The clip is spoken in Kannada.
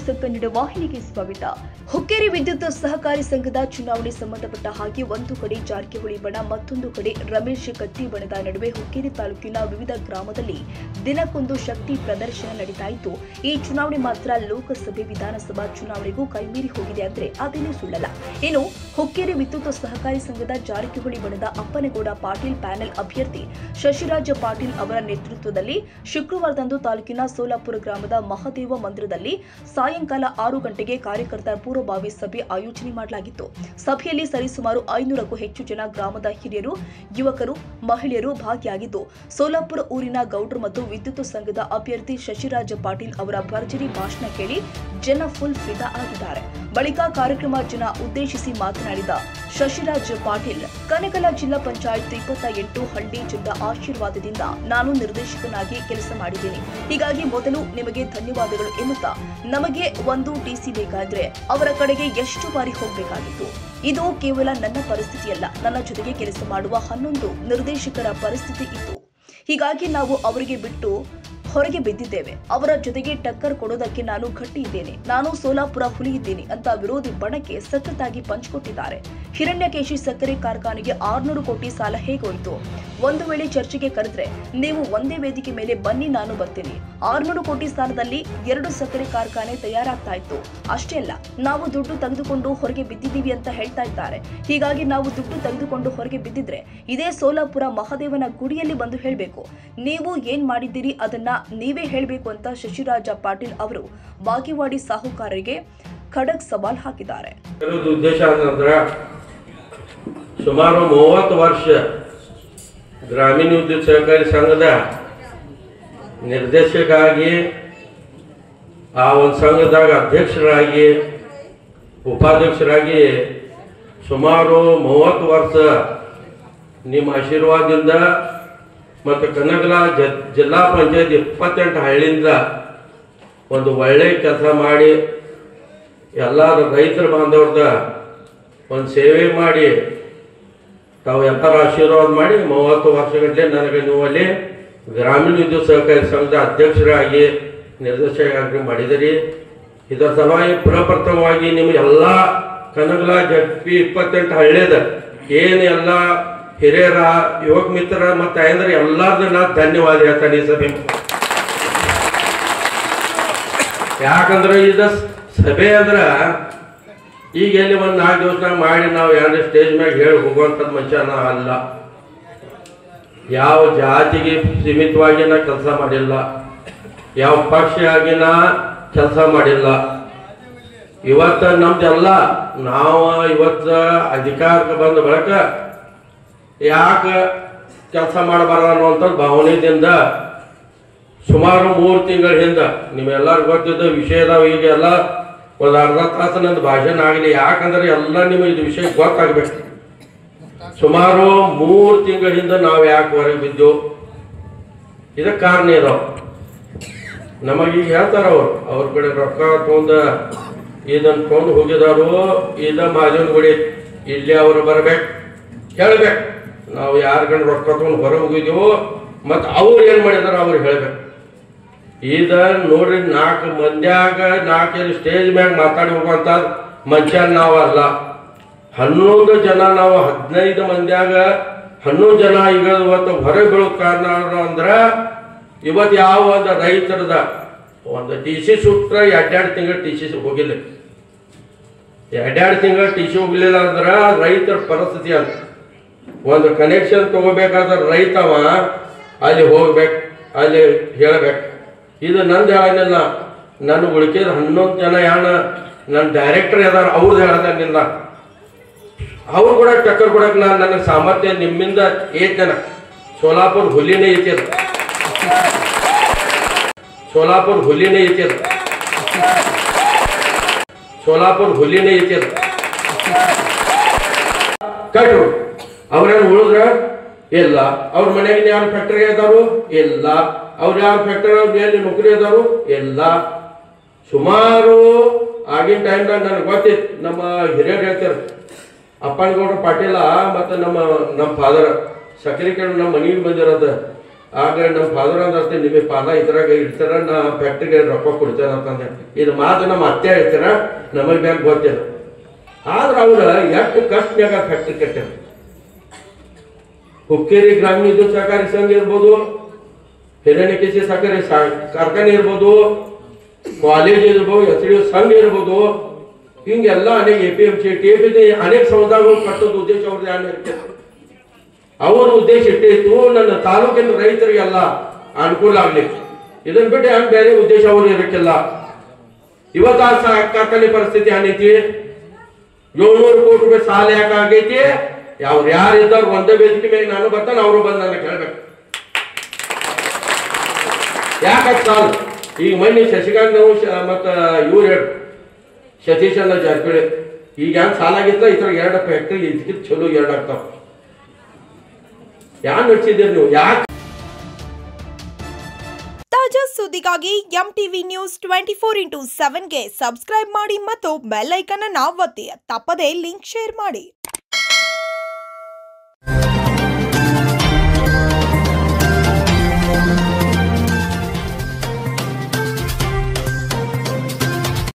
ನ್ಯೂಸ್ ಕನ್ನಡ ವಾಹಿನಿಗೆ ಸ್ವಾಗತ. ಹುಕ್ಕೇರಿ ವಿದ್ಯುತ್ ಸಹಕಾರಿ ಸಂಘದ ಚುನಾವಣೆ ಸಂಬಂಧಪಟ್ಟ ಹಾಗೆ ಒಂದು ಕಡೆ ಜಾರಕಿಹೊಳಿ ಬಣ, ಮತ್ತೊಂದು ಕಡೆ ರಮೇಶ್ ಕತ್ತಿ ಬಣದ ನಡುವೆ ಹುಕ್ಕೇರಿ ತಾಲೂಕಿನ ವಿವಿಧ ಗ್ರಾಮದಲ್ಲಿ ದಿನಕ್ಕೊಂದು ಶಕ್ತಿ ಪ್ರದರ್ಶನ ನಡೀತಾ ಇತ್ತು. ಈ ಚುನಾವಣೆ ಮಾತ್ರ ಲೋಕಸಭೆ, ವಿಧಾನಸಭಾ ಚುನಾವಣೆಗೂ ಕೈಮೀರಿ ಹೋಗಿದೆ ಅಂದ್ರೆ ಅದೇನೂ ಸುಳ್ಳಲ್ಲ. ಇನ್ನು ಹುಕ್ಕೇರಿ ವಿದ್ಯುತ್ ಸಹಕಾರಿ ಸಂಘದ ಜಾರಕಿಹೊಳಿ ಬಣದ ಅಪ್ಪನಗೌಡ ಪಾಟೀಲ್ ಪ್ಯಾನೆಲ್ ಅಭ್ಯರ್ಥಿ ಶಶಿರಾಜ ಪಾಟೀಲ್ ಅವರ ನೇತೃತ್ವದಲ್ಲಿ ಶುಕ್ರವಾರದಂದು ತಾಲೂಕಿನ ಸೋಲಾಪುರ ಗ್ರಾಮದ ಮಹಾದೇವ ಮಂದಿರದಲ್ಲಿ ಸಾಯಂಕಾಲ 6 ಗಂಟೆಗೆ ಕಾರ್ಯಕರ್ತರ ಪೂರ್ವಭಾವಿ ಸಭೆ ಆಯೋಜನೆ ಮಾಡಲಾಗಿತ್ತು. ಸಭೆಯಲ್ಲಿ ಸರಿಸುಮಾರು 500ಕ್ಕೂ ಹೆಚ್ಚು ಜನ ಗ್ರಾಮದ ಹಿರಿಯರು, ಯುವಕರು, ಮಹಿಳೆಯರು ಭಾಗಿಯಾಗಿದ್ದು, ಸೋಲಾಪುರ ಊರಿನ ಗೌಡ್ರು ಮತ್ತು ವಿದ್ಯುತ್ ಸಂಘದ ಅಭ್ಯರ್ಥಿ ಶಶಿರಾಜ ಪಾಟೀಲ್ ಅವರ ಭರ್ಜರಿ ಭಾಷಣ ಕೇಳಿ ಜನ ಫುಲ್ ಫಿದಾ ಆಗಿದ್ದಾರೆ. ಬಳಿಕ ಕಾರ್ಯಕ್ರಮ ಜನ ಉದ್ದೇಶಿಸಿ ಮಾತನಾಡಿದ ಶಶಿರಾಜ ಪಾಟೀಲ್, ಕನಕಲ ಜಿಲ್ಲಾ ಪಂಚಾಯತ್ 28 ಹಳ್ಳಿ ಜನರ ಆಶೀರ್ವಾದದಿಂದ ನಾನು ನಿರ್ದೇಶಕನಾಗಿ ಕೆಲಸ ಮಾಡಿದ್ದೇನೆ. ಹೀಗಾಗಿ ಮೊದಲು ನಿಮಗೆ ಧನ್ಯವಾದಗಳು ಎನ್ನುತ್ತಾ, ನಮಗೆ ಒಂದು ಟಿಸಿ ಬೇಕಾದ್ರೆ ಅವರ ಕಡೆಗೆ ಎಷ್ಟು ಬಾರಿ ಹೋಗಬೇಕಾಗಿತ್ತು. ಇದು ಕೇವಲ ನನ್ನ ಪರಿಸ್ಥಿತಿಯಲ್ಲ, ನನ್ನ ಜೊತೆಗೆ ಕೆಲಸ ಮಾಡುವ 11 ನಿರ್ದೇಶಕರ ಪರಿಸ್ಥಿತಿ ಇತ್ತು. ಹೀಗಾಗಿ ನಾವು ಅವರಿಗೆ ಬಿಟ್ಟು ಹೊರಗೆ ಬಿದ್ದಿದ್ದೇವೆ. ಅವರ ಜೊತೆಗೆ ಟಕ್ಕರ್ ಕೊಡೋದಕ್ಕೆ ನಾನು ಗಟ್ಟಿ ಇದ್ದೇನೆ, ನಾನು ಸೋಲಾಪುರ ಹುಲಿ ಇದ್ದೇನೆ ಅಂತ ವಿರೋಧಿ ಬಣಕ್ಕೆ ಸಖತ್ತಾಗಿ ಪಂಚಿಕೊಟ್ಟಿದ್ದಾರೆ. ಹಿರಣ್ಯಕೇಶಿ ಸಕ್ಕರೆ ಕಾರ್ಖಾನೆಗೆ 600 ಕೋಟಿ ಸಾಲ ಹೇಗೋಯ್ತು? ಒಂದು ವೇಳೆ ಚರ್ಚೆಗೆ ಕರೆದ್ರೆ ನೀವು ಒಂದೇ ವೇದಿಕೆ ಮೇಲೆ ಬನ್ನಿ, ನಾನು ಬರ್ತೀನಿ. 600 ಕೋಟಿ ಸಾಲದಲ್ಲಿ 2 ಸಕ್ಕರೆ ಕಾರ್ಖಾನೆ ತಯಾರಾಗ್ತಾ ಇತ್ತು. ಅಷ್ಟೇ ಅಲ್ಲ, ನಾವು ದುಡ್ಡು ತೆಗೆದುಕೊಂಡು ಹೊರಗೆ ಬಿದ್ದಿದ್ದೀವಿ ಅಂತ ಹೇಳ್ತಾ ಇದ್ದಾರೆ. ಹೀಗಾಗಿ ನಾವು ದುಡ್ಡು ತೆಗೆದುಕೊಂಡು ಹೊರಗೆ ಬಿದ್ದಿದ್ರೆ ಇದೇ ಸೋಲಾಪುರ ಮಹಾದೇವನ ಗುಡಿಯಲ್ಲಿ ಬಂದು ಹೇಳಬೇಕು. ನೀವು ಏನ್ ಮಾಡಿದ್ದೀರಿ ಅದನ್ನ ನೀವೇ ಹೇಳಬೇಕು ಅಂತ ಶಶಿರಾಜ ಪಾಟೀಲ್ ಅವರು ಬಾಗೇವಾಡಿ ಸಾಹುಕಾರರಿಗೆ ಖಡಕ್ ಸವಾಲ್ ಹಾಕಿದ್ದಾರೆ. ಉದ್ದೇಶ ಅಂದ್ರೆ ಸುಮಾರು 30 ವರ್ಷ ಗ್ರಾಮೀಣ ವಿದ್ಯುತ್ ಸಹಕಾರಿ ಸಂಘದ ನಿರ್ದೇಶಕರಾಗಿ, ಆ ಒಂದು ಸಂಘದಾಗ ಅಧ್ಯಕ್ಷರಾಗಿ, ಉಪಾಧ್ಯಕ್ಷರಾಗಿ ಸುಮಾರು 30 ವರ್ಷ ನಿಮ್ಮ ಆಶೀರ್ವಾದದಿಂದ ಮತ್ತು ಕನಕಲ ಜಿಲ್ಲಾ ಪಂಚಾಯತ್ 28 ಹಳ್ಳಿಯಿಂದ ಒಂದು ಒಳ್ಳೆಯ ಕೆಲಸ ಮಾಡಿ ಎಲ್ಲರ ರೈತರ ಬಾಂಧವ್ರದ ಒಂದು ಸೇವೆ ಮಾಡಿ ತಾವು ಎಲ್ಲರ ಆಶೀರ್ವಾದ ಮಾಡಿ 30 ವರ್ಷಗಟ್ಟಲೆ ನನಗೆ ನೀವು ಅಲ್ಲಿ ಗ್ರಾಮೀಣ ವಿದ್ಯುತ್ ಸಹಕಾರಿ ಸಂಘದ ಅಧ್ಯಕ್ಷರಾಗಿ, ನಿರ್ದೇಶಕರಾಗಿ ಮಾಡಿದಿರಿ. ಇದರ ಸಲುವಾಗಿ ಪ್ರಪ್ರಥಮವಾಗಿ ನಿಮಗೆಲ್ಲ ಕನಕಲ ಜಡ್ಪಿ 28 ಹಳ್ಳಿದ ಏನು ಎಲ್ಲ ಹಿರಿಯರ, ಯುವಕ ಮಿತ್ರ ಮತ್ತು ಅಂದ್ರೆ ಎಲ್ಲರದ್ದು ನಾನು ಧನ್ಯವಾದ ಹೇಳ್ತಾನೆ ಈ ಸಭೆ. ಯಾಕಂದ್ರೆ ಇದು ಸಭೆ ಅಂದ್ರೆ ಈಗ ಎಲ್ಲಿ ಒಂದು 4 ದಿವಸ ಮಾಡಿ ನಾವು ಯಾರು ಸ್ಟೇಜ್ ಮ್ಯಾಗ ಹೇಳಿ ಹೋಗುವಂಥದ್ದು ಮನುಷ್ಯ ಅಲ್ಲ. ಯಾವ ಜಾತಿಗೆ ಸೀಮಿತವಾಗಿ ನಾ ಕೆಲಸ ಮಾಡಿಲ್ಲ, ಯಾವ ಪಕ್ಷ ಆಗಿ ನಾ ಕೆಲಸ ಮಾಡಿಲ್ಲ. ಇವತ್ತು ನಮ್ದೆಲ್ಲ ನಾವು ಇವತ್ತು ಅಧಿಕಾರಕ್ಕೆ ಬಂದ ಬಳಿಕ ಯಾಕೆ ಕೆಲಸ ಮಾಡಬಾರ್ದು ಅನ್ನುವಂಥದ್ದು ಭಾವನೆಯಿಂದ ಸುಮಾರು 3 ತಿಂಗಳ ಹಿಂದೆ ನಿಮ್ಮೆಲ್ಲರಿಗೂ ಗೊತ್ತಿದ್ದ ವಿಷಯದ ಈಗೆಲ್ಲ ಒಂದು ಅರ್ಧ ತಾಸು ನಂದು ಭಾಷಣ ಆಗಲಿ. ಯಾಕಂದ್ರೆ ಎಲ್ಲ ನಿಮಗೆ ಇದು ವಿಷಯ ಗೊತ್ತಾಗಬೇಕು. ಸುಮಾರು 3 ತಿಂಗಳ ಹಿಂದೆ ನಾವು ಯಾಕೆ ಹೊರಗೆ ಬಿದ್ದು, ಇದಕ್ಕೆ ಕಾರಣ ಇದಾವೆ. ನಮಗೀಗ ಹೇಳ್ತಾರ ಅವ್ರ ಕಡೆ ರೊಕ್ಕ ತೊಗೊಂಡು ಇದನ್ನು ತೊಗೊಂಡು ಹೋಗಿದಾರು, ಇದ ಮಾದೇವನ ಗುಡಿ ಇಲ್ಲಿ ಅವರು ಬರ್ಬೇಕು ಹೇಳ್ಬೇಕು. ನಾವು ಯಾರ ಕಡೆ ರೊಕ್ಕ ತೊಗೊಂಡು ಹೊರ ಹೋಗಿದ್ದೀವೋ ಮತ್ತು ಅವ್ರು ಏನು ಮಾಡಿದಾರ ಅವ್ರು ಹೇಳ್ಬೇಕು. ಇದ ನೋಡ್ರಿ 4 ಮಂದ್ಯಾಗ 4 ಸ್ಟೇಜ್ ಮ್ಯಾಗ ಮಾತಾಡಿ ಹೋಗುವಂಥ ಮನುಷ್ಯ ನಾವಲ್ಲ. 11 ಜನ, ನಾವು 15 ಮಂದ್ಯಾಗ 11 ಜನ ಈಗ ಇವತ್ತು ಹೊರಗೆ ಬೀಳೋಕೆ ಕಾರಣ ಅಂದ್ರೆ ಇವತ್ತು ಯಾವ ಒಂದು ರೈತರದ ಒಂದು TC ಸುಟ್ರೆ 2 ತಿಂಗಳು TC ಹೋಗಿಲ್ಲ. 2 ತಿಂಗಳು TC ಹೋಗ್ಲಿಲ್ಲ ಅಂದ್ರೆ ರೈತರ ಪರಿಸ್ಥಿತಿ ಅಂತ. ಒಂದು ಕನೆಕ್ಷನ್ ತಗೋಬೇಕಾದ್ರೆ ರೈತವ ಅಲ್ಲಿ ಹೋಗ್ಬೇಕು, ಅಲ್ಲಿ ಹೇಳ್ಬೇಕು. ಇದು ನಂದು ಹೇಳಂಗಿಲ್ಲ, ನನ್ನ ಉಳಿಕೆದ 11 ಜನ ಯಾಣ ನನ್ನ ಡೈರೆಕ್ಟರ್ ಯಾರು ಅವ್ರದ್ದು ಹೇಳಂಗಿಲ್ಲ. ಅವ್ರು ಕೂಡ ಟಕ್ಕರ್ ಕೊಡಕ್ಕೆ ನಾನು ನನಗೆ ಸಾಮರ್ಥ್ಯ ನಿಮ್ಮಿಂದ ಏತನ. ಸೋಲಾಪುರ ಹುಲಿನೇ ಐತಿ, ಸೋಲಾಪುರ ಹುಲಿನೇ ಐತಿ, ಸೋಲಾಪುರ ಹುಲಿನೇ ಐತಿ. ಕಟ್ರು ಅವ್ರೇನು ಉಳಿದ್ರ ಇಲ್ಲ. ಅವ್ರ ಮನೆಗೆ ಯಾರು ಫ್ಯಾಕ್ಟರಿ ಇದ್ದಾರು ಇಲ್ಲ. ಅವ್ರು ಯಾರು ಫ್ಯಾಕ್ಟರಿ ನೌಕರಿ ಇದ್ದಾರು ಇಲ್ಲ. ಸುಮಾರು ಆಗಿನ ಟೈಮ್ದಾಗ ನನಗೆ ಗೊತ್ತಿತ್ತು. ನಮ್ಮ ಹಿರಿಯರು ಹೇಳ್ತಾರೆ, ಅಪ್ಪನಗೌಡ ಪಾಟೀಲ ಮತ್ತು ನಮ್ಮ ಫಾದರ್ ಸಕ್ರೆ ಕಡೆ ನಮ್ಮ ಮನೆಗೆ ಬಂದಿರೋದು ಆಗ ನಮ್ಮ ಫಾದರ್ ಅಂದ್ರತೆ ನಿಮಗೆ ಪಾಲ ಇದ್ರಾಗ ಇಡ್ತಾರ, ನಾ ಫ್ಯಾಕ್ಟ್ರಿಗೆ ರೊಕ್ಕ ಕೊಡ್ತೇನೆ ಅಂತಂದೆ. ಇದು ಮಾತು ನಮ್ಮ ಅತ್ತೆ ಹೇಳ್ತಾರ, ನಮಗೆ ಬ್ಯಾಂಕ್ ಗೊತ್ತಿಲ್ಲ. ಆದ್ರೆ ಅವ್ರ ಎಷ್ಟು ಕಷ್ಟನಾಗ ಫ್ಯಾಕ್ಟ್ರಿ ಕಟ್ಟಾರ. ಹುಕ್ಕೇರಿ ಗ್ರಾಮೀಣ ವಿದ್ಯುತ್ ಸಹಕಾರಿ ಸಂಘ ಇರ್ಬೋದು, ಹಿರಣ್ಯಕೇಶಿ ಸಹಕಾರಿ ಕಾರ್ಖಾನೆ ಇರ್ಬೋದು, ಕಾಲೇಜ್ ಇರ್ಬೋದು, SDO ಸಂಘ ಇರ್ಬೋದು, ಹಿಂಗೆಲ್ಲ ಅನೇಕ APMC TFD ಅನೇಕ ಸಮುದಾಯಗಳು ಕಟ್ಟೋದು ಉದ್ದೇಶ ಅವ್ರದ್ದು ಏನು ಇರ್ತದೆ. ಅವರ ಉದ್ದೇಶ ಇಟ್ಟಿತ್ತು ನನ್ನ ತಾಲೂಕಿನ ರೈತರಿಗೆಲ್ಲ ಅನುಕೂಲ ಆಗ್ಲಿ. ಇದನ್ನ ಬಿಟ್ಟು ಹೆಂಗ್ ಬೇರೆ ಉದ್ದೇಶ ಅವರು ಇರಕ್ಕಿಲ್ಲ. ಇವತ್ತು ಆ ಕಾರ್ಖಾನೆ ಪರಿಸ್ಥಿತಿ ಏನೈತಿ, 700 ಕೋಟಿ ರೂಪಾಯಿ ಸಾಲ ಯಾಕೆ ಆಗೈತಿ? ಅವ್ರು ಯಾರಿದ್ದಾರೆ ಒಂದೇ ವೇದಿಕೆ ಮೇಲೆ ನಾನು ಬರ್ತಾನೆ, ಅವರು ಬಂದು ನನ್ನ ಕೇಳ್ಬೇಕು ಯಾಕೆ ಸಾಲ. ಈಗ ಮೊನ್ನೆ ಶಶಿಕಾಂತ್ ನಾವು ಮತ್ತ ಇವ್ರು ಹೇಳಿ ಸತೀಶ್ ಅನ್ನ ಜಾರಕಿಹೊಳಿ ಈಗ ಹೆಂಗ್ ಸಾಲ ಆಗಿತ್ತ, ಈ ತರ 2 ಫ್ಯಾಕ್ಟ್ರಿ ಇದಕ್ಕಿಂತ ಚಲೋ 2 ಆಗ್ತಾವ. ಯಾರು ನಡೆಸಿದ್ದೀರಿ ನೀವು? ಯಾಕೆ? ತಾಜಾ ಸುದ್ದಿಗಾಗಿ MTV ನ್ಯೂಸ್ 24/7ಗೆ ಸಬ್ಸ್ಕ್ರೈಬ್ ಮಾಡಿ ಮತ್ತು ಬೆಲ್ ಐಕಾನ್ ಅನ್ನು ಒತ್ತಿ. ತಪ್ಪದೇ ಲಿಂಕ್ ಶೇರ್ ಮಾಡಿ.